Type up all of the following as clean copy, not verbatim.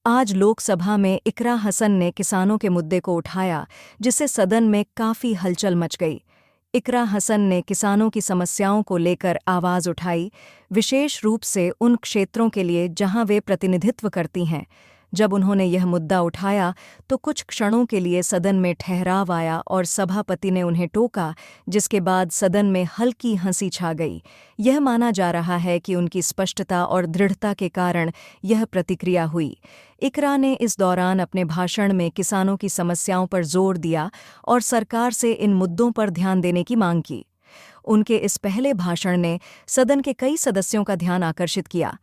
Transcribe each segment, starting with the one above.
आज लोकसभा में इकरा हसन ने किसानों के मुद्दे को उठाया, जिससे सदन में काफी हलचल मच गई। इकरा हसन ने किसानों की समस्याओं को लेकर आवाज उठाई, विशेष रूप से उन क्षेत्रों के लिए जहां वे प्रतिनिधित्व करती हैं। जब उन्होंने यह मुद्दा उठाया तो कुछ क्षणों के लिए सदन में ठहराव आया और सभापति ने उन्हें टोका, जिसके बाद सदन में हल्की हंसी छा गई। यह माना जा रहा है कि उनकी स्पष्टता और दृढ़ता के कारण यह प्रतिक्रिया हुई। इकरा ने इस दौरान अपने भाषण में किसानों की समस्याओं पर जोर दिया और सरकार से इन मुद्दों पर ध्यान देने की मांग की। उनके इस पहले भाषण ने सदन के कई सदस्यों का ध्यान आकर्षित किया।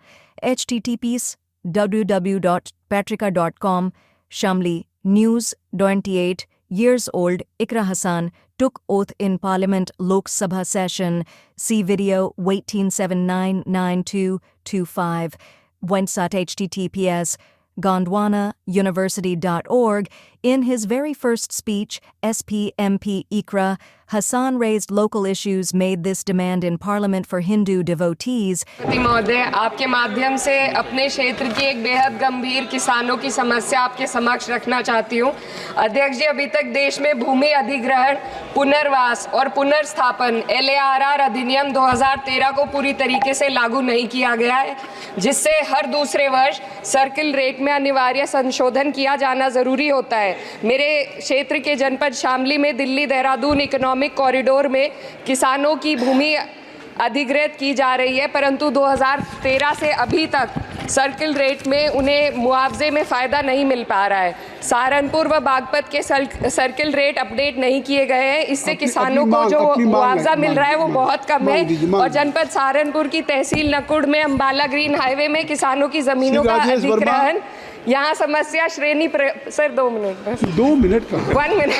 https://www.patrika.com Shamli News 28 years old Ikra Hassan took oath in Parliament Lok Sabha session. See video 18799225. Website https://gondwanauniversity.org. In his very first speech, SP-MP Ikra Hassan raised local issues, made this demand in Parliament for Hindu devotees. महोदय, आपके माध्यम से अपने क्षेत्र की एक बेहद गंभीर किसानों की समस्या आपके समक्ष रखना चाहती हूँ। अध्यक्ष जी, अभी तक देश में भूमि अधिग्रहण, पुनर्वास और पुनर्स्थापन LARR अधिनियम 2013 को पूरी तरीके से लागू नहीं किया गया है, जिससे हर दूसरे वर्ष सर्किल रेट में अनिवार्य संशोधन किया जाना जरूरी होता है। मेरे क्षेत्र के जनपद शामली में दिल्ली देहरादून इकोनॉमिक कॉरिडोर में किसानों की भूमि अधिग्रहित की जा रही है, परंतु 2013 से अभी तक सर्किल रेट में उन्हें मुआवजे में फ़ायदा नहीं मिल पा रहा है। सहारनपुर व बागपत के सर्किल रेट अपडेट नहीं किए गए हैं, इससे किसानों को जो मुआवजा मिल रहा है वो बहुत कम है। और जनपद सहारनपुर की तहसील नकुड़ में अम्बाला ग्रीन हाईवे में किसानों की ज़मीनों का अधिग्रहण, यहाँ समस्या श्रेणी सर 2 मिनट बस 2 मिनट का 1 मिनट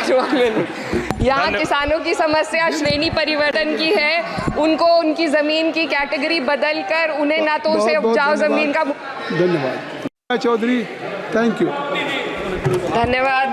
यहाँ किसानों की समस्या श्रेणी परिवर्तन की है। उनको उनकी ज़मीन की कैटेगरी बदल कर उन्हें ना तो उसे उपजाऊ ज़मीन का धन्यवाद चौधरी, थैंक यू। धन्यवाद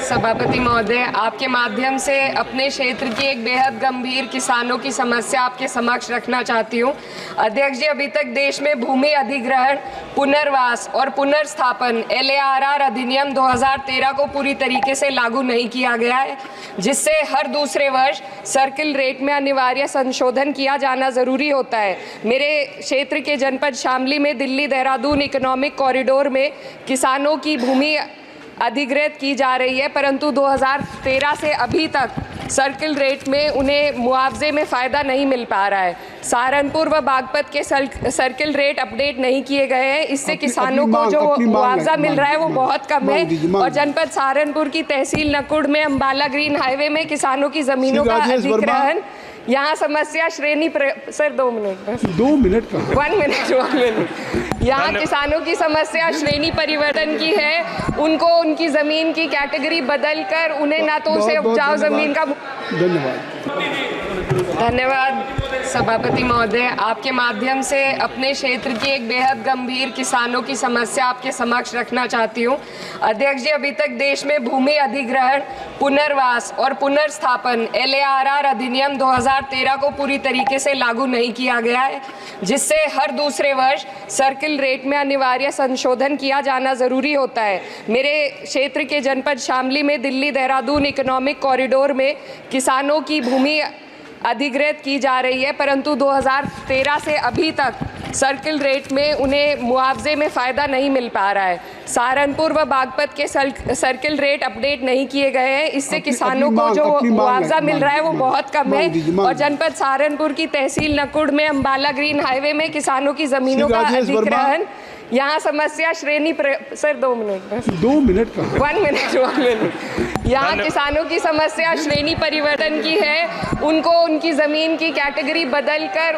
सभापति महोदय, आपके माध्यम से अपने क्षेत्र की एक बेहद गंभीर किसानों की समस्या आपके समक्ष रखना चाहती हूँ। अध्यक्ष जी, अभी तक देश में भूमि अधिग्रहण, पुनर्वास और पुनर्स्थापन LARR अधिनियम 2013 को पूरी तरीके से लागू नहीं किया गया है, जिससे हर दूसरे वर्ष सर्किल रेट में अनिवार्य संशोधन किया जाना ज़रूरी होता है। मेरे क्षेत्र के जनपद शामली में दिल्ली देहरादून इकोनॉमिक कॉरिडोर में किसानों की भूमि अधिग्रहित की जा रही है, परंतु 2013 से अभी तक सर्किल रेट में उन्हें मुआवजे में फ़ायदा नहीं मिल पा रहा है। सहारनपुर व बागपत के सर्किल रेट अपडेट नहीं किए गए हैं, इससे किसानों को जो मुआवजा मिल रहा है वो बहुत कम है। और जनपद सहारनपुर की तहसील नकुड़ में अम्बाला ग्रीन हाईवे में किसानों की ज़मीनों का अधिग्रहण, यहाँ समस्या श्रेणी सर 2 मिनट बस 2 मिनट का 1 मिनट यहाँ किसानों की समस्या श्रेणी परिवर्तन की है। उनको उनकी ज़मीन की कैटेगरी बदल कर उन्हें ना तो उसे उपजाऊ ज़मीन का धन्यवाद सभापति महोदय, आपके माध्यम से अपने क्षेत्र की एक बेहद गंभीर किसानों की समस्या आपके समक्ष रखना चाहती हूँ। अध्यक्ष जी, अभी तक देश में भूमि अधिग्रहण, पुनर्वास और पुनर्स्थापन LARR अधिनियम 2013 को पूरी तरीके से लागू नहीं किया गया है, जिससे हर दूसरे वर्ष सर्किल रेट में अनिवार्य संशोधन किया जाना ज़रूरी होता है। मेरे क्षेत्र के जनपद शामली में दिल्ली देहरादून इकोनॉमिक कॉरिडोर में किसानों की भूमि अधिग्रहित की जा रही है, परंतु 2013 से अभी तक सर्किल रेट में उन्हें मुआवजे में फ़ायदा नहीं मिल पा रहा है। सहारनपुर व बागपत के सर्किल रेट अपडेट नहीं किए गए हैं, इससे किसानों को जो मुआवजा मिल रहा है वो बहुत कम है। और जनपद सहारनपुर की तहसील नकुड़ में अम्बाला ग्रीन हाईवे में किसानों की ज़मीनों का अधिग्रहण, यहाँ समस्या श्रेणी सर 2 मिनट बस 2 मिनट का 1 मिनट यहाँ किसानों की समस्या श्रेणी परिवर्तन की है। उनको उनकी ज़मीन की कैटेगरी बदल कर